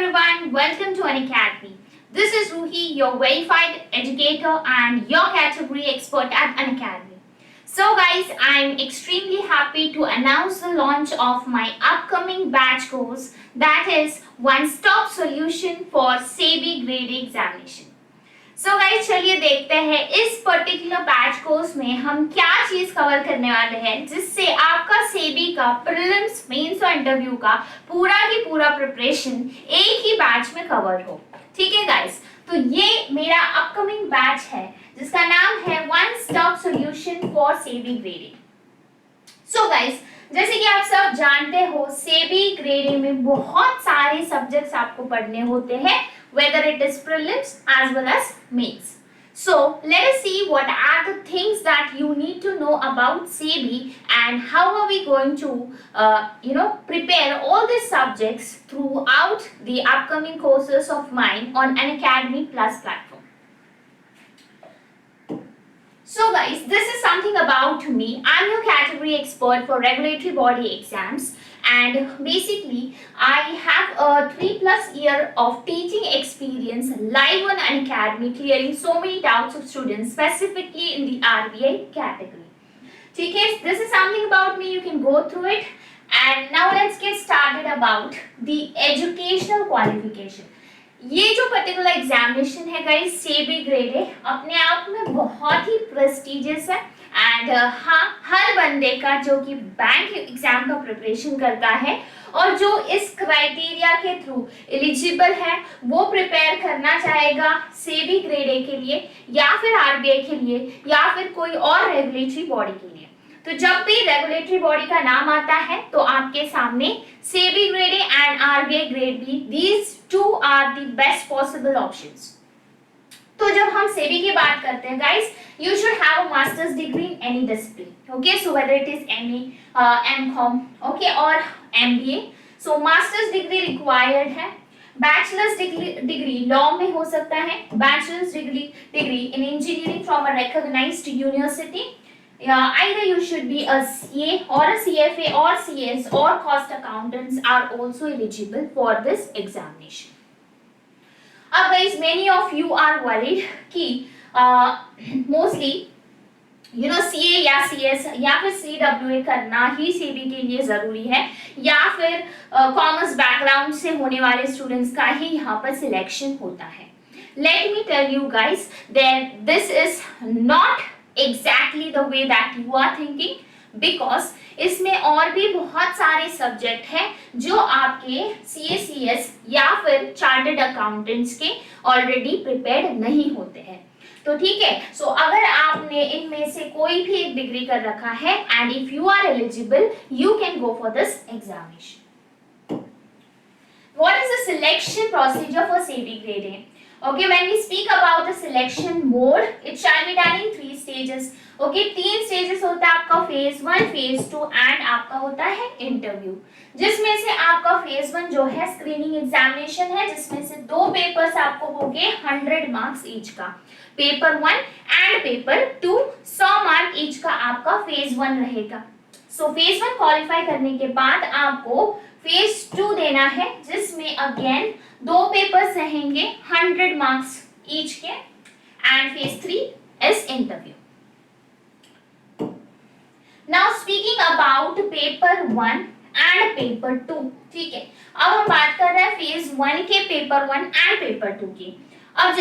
everyone, welcome to an academy. This is Ruhi, your verified educator and your category expert at an academy. So guys, I'm extremely happy to announce the launch of my upcoming batch course, that is One Stop Solution for SEBI Grade A Examination. So guys चलिए देखते हैं इस particular batch course में हम क्या चीज cover करने वाले हैं जिससे आपका सेबी का प्रीलिम्स मेंस और इंटरव्यू का पूरा की पूरा प्रिपरेशन एक ही बैच में कवर हो। ठीक है गाइस, तो ये मेरा अपकमिंग बैच है जिसका नाम है one stop solution for SEBI grading. So guys, जैसे कि आप सब जानते हो सेबी ग्रेडिंग में बहुत सारे सब्जेक्ट्स आपको पढ़ने होते हैं, whether it is prelims as well as mains. So let us see what are the things that you need to know about SEBI and how are we going to prepare all these subjects throughout the upcoming courses of mine on an Academy Plus platform. So guys, this is something about me. I'm your category expert for regulatory body exams. And basically, I have a 3+ year of teaching experience live on an academy, clearing so many doubts of students, specifically in the RBI category. Okay, this is something about me. You can go through it. And now let's get started about the educational qualification. ये जो particular examination है guys SEBI grade ए अपने आप में बहुत ही prestigious है and हाँ, हर बंदे का जो कि बैंक एग्जाम का प्रिपरेशन करता है और जो इस क्राइटेरिया के थ्रू एलिजिबल है वो प्रिपेयर करना चाहेगा सेबी ग्रेड ए के लिए या फिर आरबीआई के लिए या फिर कोई और रेगुलेटरी बॉडी के लिए। तो जब भी रेगुलेटरी बॉडी का नाम आता है तो आपके सामने SEBI grade A and RBI grade B, these two are the best possible options. तो जब हम सेबी की बात करते हैं guys, you should have a master's degree in any discipline, okay, so whether it is MA, MCom, okay, और MBA. So master's degree required है। Bachelor's degree law में हो सकता है, bachelor's degree in engineering from a recognised university. Either you should be a CA or a CFA or CS or cost accountants are also eligible for this examination. अब guys, many of you are worried कि mostly CA या CS या फिर CWA करना ही सेबी के लिए जरूरी है या फिर कॉमर्स बैकग्राउंड से होने वाले स्टूडेंट्स का ही यहाँ पर सिलेक्शन होता है. Let me tell you guys that this is not exactly the way that you are thinking, because इसमें और भी बहुत सारे सब्जेक्ट हैं जो आपके CACS या फिर चार्टर्ड अकाउंटेंट्स के ऑलरेडी प्रिपेयर्ड नहीं होते हैं. तो ठीक है, सो अगर आपने इनमें से कोई भी एक डिग्री कर रखा है and if you are eligible you can go for this examination. What is the selection procedure for SEBI Grade A? Okay, when we speak about the selection mode, it shall be done in 3 stages. Okay, 3 stages होता है आपका phase 1, phase 2 and आपका होता है interview, जिसमें से आपका phase 1 जो है स्क्रीनिंग एग्जामिनेशन है, जिसमें से 2 पेपर्स आपको होंगे 100 मार्क्स ईच का. Paper 1 and paper 2 100 mark each का आपका phase 1 रहेगा. सो phase 1 क्वालिफाई करने के बाद आपको phase 2 देना है, जिसमें अगेन 2 पेपर्स रहेंगे 100 मार्क्स ईच के and phase 3 is interview. Now speaking about paper 1 and paper 2, ठीक है, अब हम बात कर रहे हैं phase 1 के पेपर 1 एंड पेपर 2 की. अब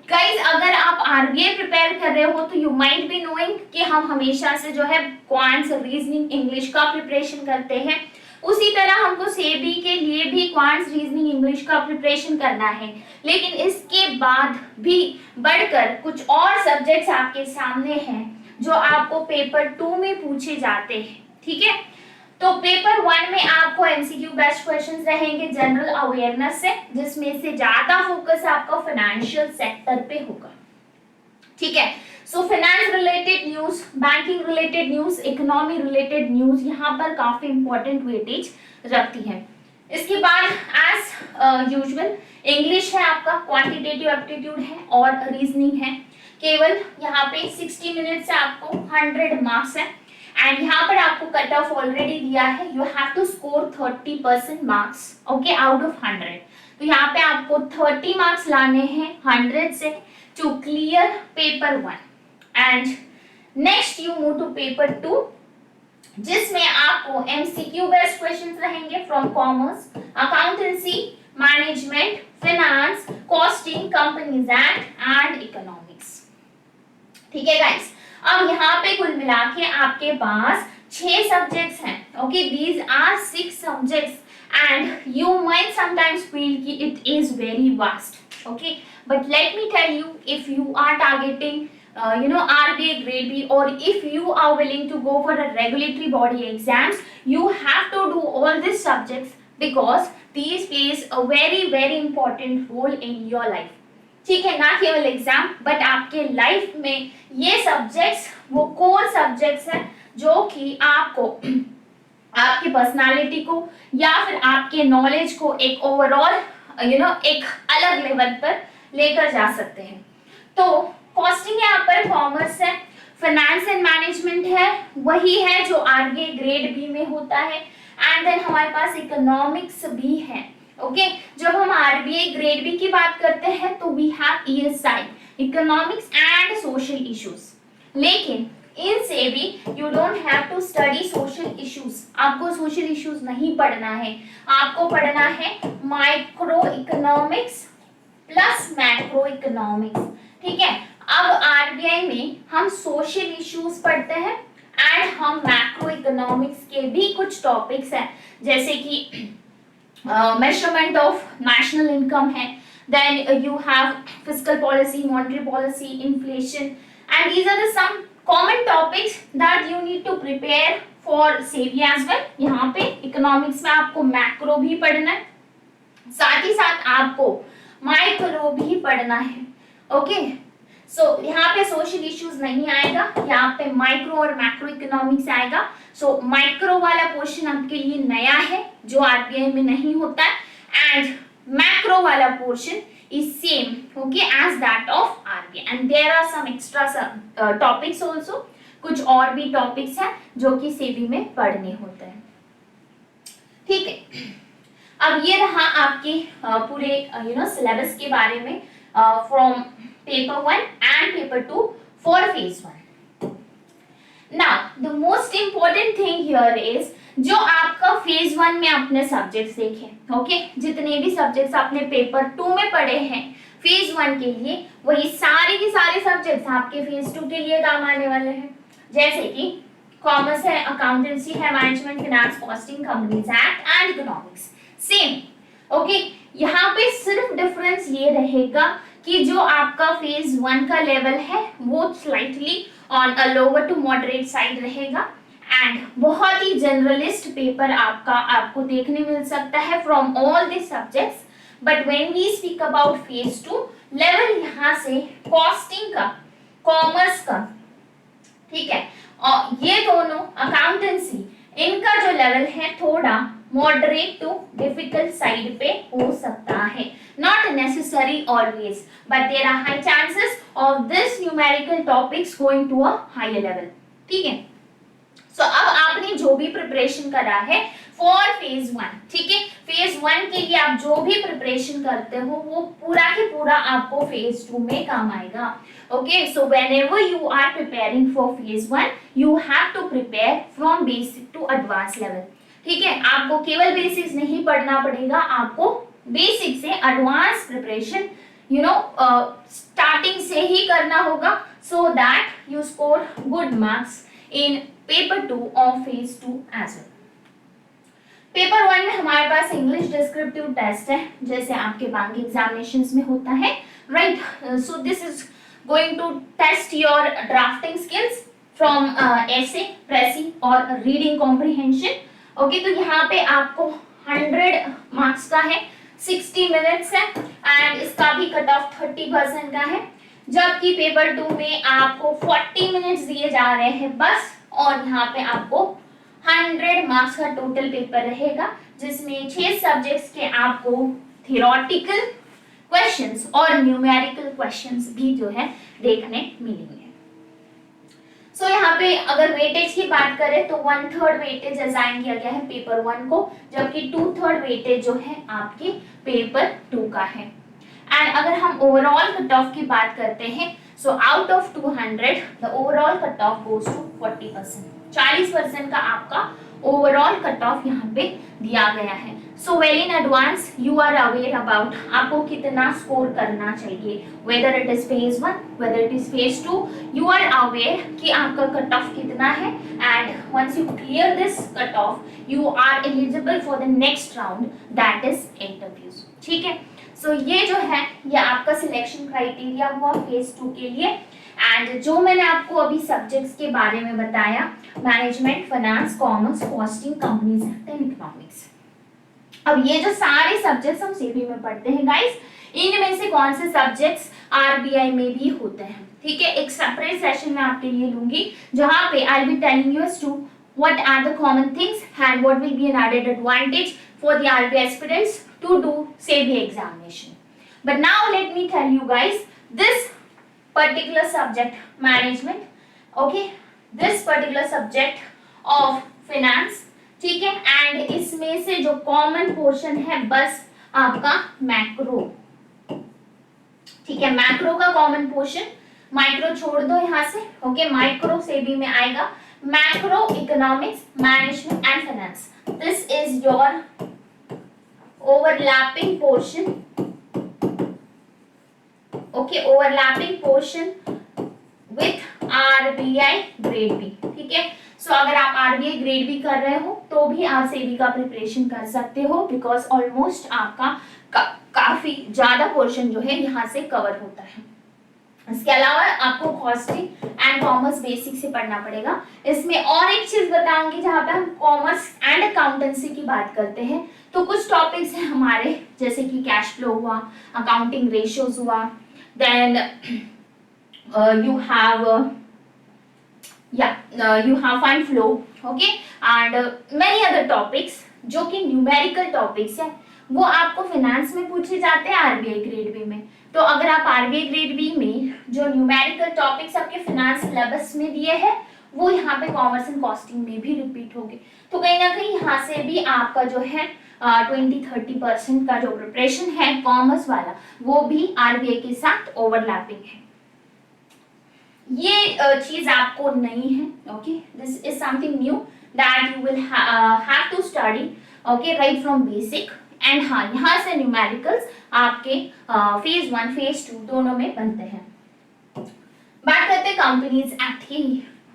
गाइस, अगर आप आरबीआई प्रिपेयर कर रहे हो तो यू माइट बी नोइंग कि हम हमेशा से जो है क्वांट्स, रीजनिंग, इंग्लिश का प्रिपरेशन करते हैं. उसी तरह हमको सेबी के लिए भी क्वांट्स, रीजनिंग, इंग्लिश का प्रिपरेशन करना है, लेकिन इसके बाद भी बढ़कर कुछ और सब्जेक्ट्स आपके सामने हैं जो आपको पेपर 2 में पूछे जाते हैं. ठीक है, तो पेपर 1 में आपको एमसीक्यू बेस्ड क्वेश्चंस रहेंगे जनरल अवेयरनेस से, जिसमें से ज्यादा फोकस आपका फाइनेंशियल सेक्टर पे होगा. ठीक है, so finance related news, banking related news, economy related news यहाँ पर काफी इंपॉर्टेंट वेटेज रखती है. इसके बाद एज यूजुअल इंग्लिश है आपका, क्वांटिटेटिव एप्टीट्यूड है और रीजनिंग है. केवल यहाँ पे 60 मिनट से आपको 100 मार्क्स है एंड यहाँ पर आपको कट ऑफ ऑलरेडी दिया है. You have to score 30% marks, okay, out of 100. तो यहाँ पे आपको 30 मार्क्स लाने हैं 100 से to clear paper 1 and next you move to paper 2 जिसमें आपको एमसीक्यू बेस्ड क्वेश्चंस रहेंगे from commerce, accountancy, management, finance, costing, companies act and economics. ठीक है गाइस, अब यहाँ पे कुल मिला के आपके पास 6 सब्जेक्ट्स हैं। Okay, these are 6 subjects and you might sometimes feel कि it is very vast, okay, but let me tell you, if you are targeting RBI grade B, or if you are willing to go for a regulatory body exams, you have to do all these subjects because these plays a very very important role in your life। ठीक है, ना केवल exam but आपके life में ये subjects वो core subjects हैं जो कि आपको आपकी पर्सनालिटी को या फिर आपके नॉलेज को एक ओवरऑल एक अलग लेवल पर लेकर जा सकते हैं। तो कॉस्टिंग यहाँ पर कॉमर्स है, फाइनेंस एंड मैनेजमेंट है, वही है जो आरबीआई ग्रेड बी में होता है, एंड देन हमारे पास इकोनॉमिक्स भी है। ओके, जब हम आरबीआई ग्रेड बी की बात करते हैं तो we have ESI, economics and social issues, लेकिन इनसे भी you don't have to study social issues. आपको सोशल इश्यूज नहीं पढ़ना है, आपको पढ़ना है micro economics plus macro economics. ठीक है, अब आरबीआई में हम सोशल इश्यूज पढ़ते हैं एंड हम मैक्रो इकोनॉमिक्स के भी कुछ टॉपिक्स हैं जैसे कि मेजरमेंट ऑफ नेशनल इनकम है, then you have fiscal policy, monetary policy, inflation, and these are the some common topics that you need to prepare for SEBI as well। यहाँ पे economics में आपको मैक्रो भी पढ़ना है, साथ ही साथ आपको माइक्रो भी पढ़ना है। ओके, सो यहाँ पे सोशल इश्यूज नहीं आएगा, यहाँ पे माइक्रो और मैक्रो इकोनॉमिक्स आएगा। सो माइक्रो वाला पोर्शन आपके लिए नया है जो आरबीआई में नहीं होता है, एंड मैक्रो वाला portion is same, okay, as that of RBI, and there are some extra topics also, कुछ और भी topics हैं जो कि सेबी में पढ़ने होते हैं। ठीक है, अब ये रहा आपके पूरे सिलेबस के बारे में from paper 1 and paper 2 for phase 1। Now the most important thing here is जो आपका फेज 1 में अपने सब्जेक्ट्स देखे, ओके, जितने भी सब्जेक्ट्स आपने पेपर 2 में पढ़े हैं फेज 1 के लिए, वही सारे के सारे सब्जेक्ट्स आपके फेज 2 के लिए काम आने वाले हैं। जैसे कि कॉमर्स है, अकाउंटेंसी है, management, finance, costing, companies act and economics, same. Okay, यहाँ पे सिर्फ डिफरेंस ये रहेगा कि जो आपका फेज 1 का लेवल है वो slightly on a lower to moderate side रहेगा, एंड बहुत ही जनरलिस्ट पेपर आपको देखने मिल सकता है from all this subjects. But when we speak about phase 2 level, यहाँ से कॉस्टिंग का, कॉमर्स का, ठीक है, और ये दोनों अकाउंटेंसी, इनका जो लेवल है थोड़ा मॉडरेट टू डिफिकल्ट साइड पे हो सकता है, not necessary always, but there are high chances of this numerical topics going to a higher level. ठीक है, सो अब आपने जो भी प्रिपरेशन करा है फॉर फेज 1, ठीक है, फेज 1 के लिए आप जो भी प्रिपरेशन करते हो वो पूरा के पूरा आपको फेज 2 में काम आएगा। Okay, so whenever you are preparing for phase 1 you have to prepare from basic to advance level. ठीक है, आपको केवल बेसिक्स नहीं पढ़ना पड़ेगा, आपको बेसिक से एडवांस प्रिपरेशन स्टार्टिंग से ही करना होगा, so that you score good marks in paper 2 of phase 2 as well. Paper 1 में हमारे पास इंग्लिश डिस्क्रिप्टिव टेस्ट है जैसे आपके बाकी एग्जामिनेशंस में होता है, right. So this is going to test your drafting skills from essay, precis और रीडिंग कॉम्प्रिहेंशन। ओके, तो यहाँ पे आपको 100 मार्क्स का है, 60 मिनट्स है, एंड इसका भी कट ऑफ 30% का है, जबकि पेपर 2 में आपको 40 मिनट्स दिए जा रहे हैं बस, और यहाँ पे आपको 100 मार्क्स का टोटल पेपर रहेगा जिसमें 6 सब्जेक्ट्स के आपको थियोरेटिकल क्वेश्चंस और न्यूमेरिकल क्वेश्चंस भी जो है देखने मिलेंगे। सो यहाँ पे अगर वेटेज की बात करें तो 1/3 वेटेज असाइन किया गया है पेपर 1 को, जबकि 2/3 वेटेज जो है आपके पेपर 2 का है। एंड अगर हम ओवरऑल कट ऑफ की बात करते हैं, so out of 200 the overall cut off goes to 40%। 40% का आपका ओवरऑल कट ऑफ यहाँ पे दिया गया है। So well in advance you are aware about आपको कितना स्कोर करना चाहिए, whether it is phase 1 whether it is phase 2, you are aware कि आपका कट ऑफ कितना है। And once you clear this cut off you are eligible for the next round, that is interviews. ठीक है, सो ये जो है ये आपका सिलेक्शन क्राइटेरिया हुआ फेज 2 के लिए। एंड जो मैंने आपको अभी सब्जेक्ट्स के बारे में बताया, management, finance, commerce, costing, companies act and economics. अब ये जो सारे सब्जेक्ट्स हम सीबी में पढ़ते हैं गाइस, इनमें से कौन से सब्जेक्ट्स आरबीआई में भी होते हैं। ठीक है, एक सेपरेट सेशन में आपके लिए लूंगी जहां पे I will be telling you as to what are the common things and what will be an added advantage for the RBI aspirants to do SEBI examination. But now let me tell you guys, this particular subject management, okay, this particular subject of finance, ठीक है, and इसमें से जो common portion है बस आपका macro. ठीक है, मैक्रो का कॉमन पोर्शन, माइक्रो छोड़ दो यहाँ से। ओके, माइक्रो सेबी में आएगा macro economics, management and finance. This is your overlapping portion. Okay, overlapping portion with RBI grade B. ठीक है, सो अगर आप आरबीआई ग्रेड बी कर रहे हो तो भी आप सेबी का प्रिपरेशन कर सकते हो, बिकॉज ऑलमोस्ट आपका काफी ज्यादा पोर्शन जो है यहाँ से कवर होता है। इसके अलावा आपको कॉस्टिंग एंड कॉमर्स बेसिक से पढ़ना पड़ेगा। इसमें और एक चीज बताऊंगी, जहां पे हम कॉमर्स एंड अकाउंटेंसी की बात करते हैं तो कुछ टॉपिक्स हैं हमारे, जैसे कि कैश फ्लो हुआ, अकाउंटिंग रेशियोज हुआ, then you have fund flow, okay, and many other topics जो कि न्यूमेरिकल टॉपिक्स है, वो आपको फाइनेंस में पूछे जाते हैं आरबीआई ग्रेड बी में। तो अगर आप आरबीआई ग्रेड बी में जो न्यूमेरिकल टॉपिक्स आपके फाइनेंस सिलेबस में दिए हैं वो यहाँ पे कॉमर्स एंड कॉस्टिंग में भी रिपीट होंगे, तो कहीं ना कहीं यहाँ से भी आपका जो है 20-30% का जो प्रिपरेशन है कॉमर्स वाला वो भी आरबीआई के साथ ओवरलैपिंग है। ये चीज आपको नहीं है। Okay, this is something new that you will have to study, okay, right from basic. And हाँ, यहाँ से न्यूमेरिकल्स आपके फेज 1 फेज 2 दोनों में बनते हैं। बात करते हैं कंपनीज एक्ट की।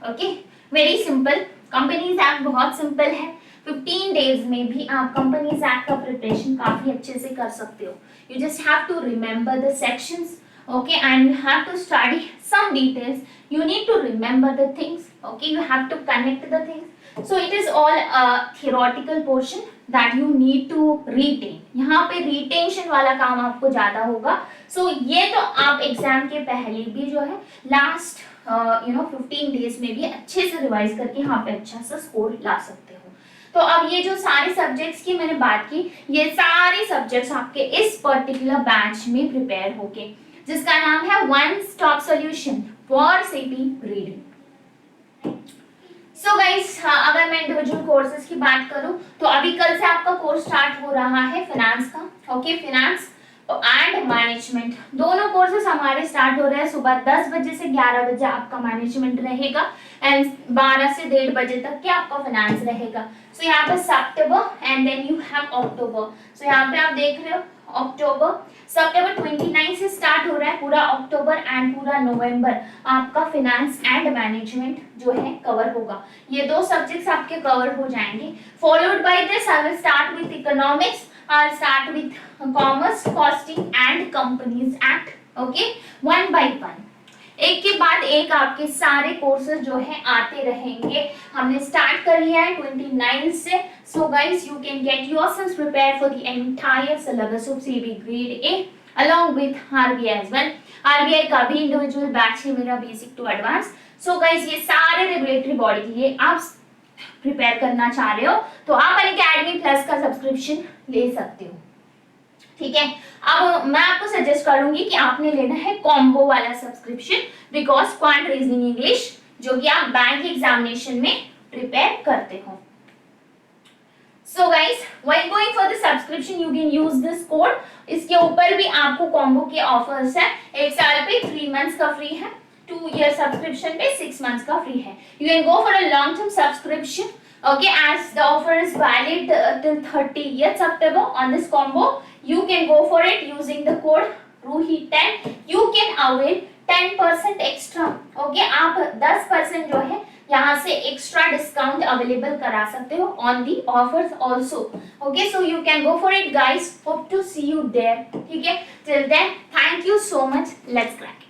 Okay, very simple, companies act बहुत सिंपल है। 15 डेज में भी आप कंपनीज एक्ट का प्रिपरेशन काफी अच्छे से कर सकते हो। You just have to remember the sections, okay, and you have to study some details, you need to remember the things, okay, you have to connect the things, so it is all a theoretical portion that you need to retain। यहाँ पे retention वाला काम आपको ज्यादा होगा। so ये तो आप एग्जाम के पहले भी जो है लास्ट 15 डेज में भी अच्छे से रिवाइज करके यहाँ पे अच्छा सा स्कोर ला सकते हो। तो अब ये जो सारे सब्जेक्ट्स की मैंने बात की, ये सारे सब्जेक्ट्स आपके इस पर्टिकुलर बैच में प्रिपेयर होके, जिसका नाम है one stop solution for SEBI grade. So guys, अगर मैं इंडिविजुअल कोर्सेज की बात करूं तो अभी कल से आपका कोर्स स्टार्ट हो रहा है फाइनेंस का। ओके, फाइनेंस एंड मैनेजमेंट दोनों कोर्सेज हमारे स्टार्ट हो रहे हैं। सुबह 10 बजे से 11 बजे आपका मैनेजमेंट रहेगा एंड 12 से 1:30 बजे तक क्या आपका फाइनेंस रहेगा। सो यहाँ पे सितंबर एंड देन यू हैव अक्टूबर। सो यहाँ पे आप देख रहे हो अक्टूबर, सितंबर 29 से स्टार्ट हो रहा है, पूरा अक्टूबर एंड पूरा नवंबर आपका फाइनेंस एंड मैनेजमेंट जो है कवर होगा। ये दो सब्जेक्ट्स आपके कवर हो जाएंगे। Followed by this I will start with economics, I will start with commerce, costing and companies act, okay, one by one, एक के बाद एक आपके सारे कोर्सेज जो है आते रहेंगे। हमने स्टार्ट कर लिया है 29 से। So guys, you can get yourself prepare for the entire syllabus of SEBI grade A along with RBI as well. RBI का भी इंडिविजुअल बैच है मेरा, basic to advance. So guys, ये सारे रेगुलेटरी बॉडी के लिए आप प्रिपेयर करना चाह रहे हो तो आप अनअकैडमी प्लस का सब्सक्रिप्शन ले सकते हो। ठीक है, अब मैं आपको सजेस्ट करूंगी कि आपने लेना है कॉम्बो वाला subscription, because quant reasoning English जो कि आप बैंक एग्जामिनेशन में प्रिपेयर करते हो। So guys, while going for the subscription, you can use this code. इसके ऊपर भी आपको कॉम्बो के ऑफर्स है। एक साल पे 3 मंथ्स का फ्री है, 2 ईयर सब्सक्रिप्शन पे 6 मंथ्स का फ्री है। You can go for a long term subscription. Okay, as the offer is valid till 30th September on this combo, you can go for it using the code RUHI10. You can avail 10% extra. Okay, आप 10% जो है यहाँ से extra discount available करा सकते हो on the offers also. Okay, so you can go for it guys, hope to see you there. ठीक है, till then thank you so much, let's crack.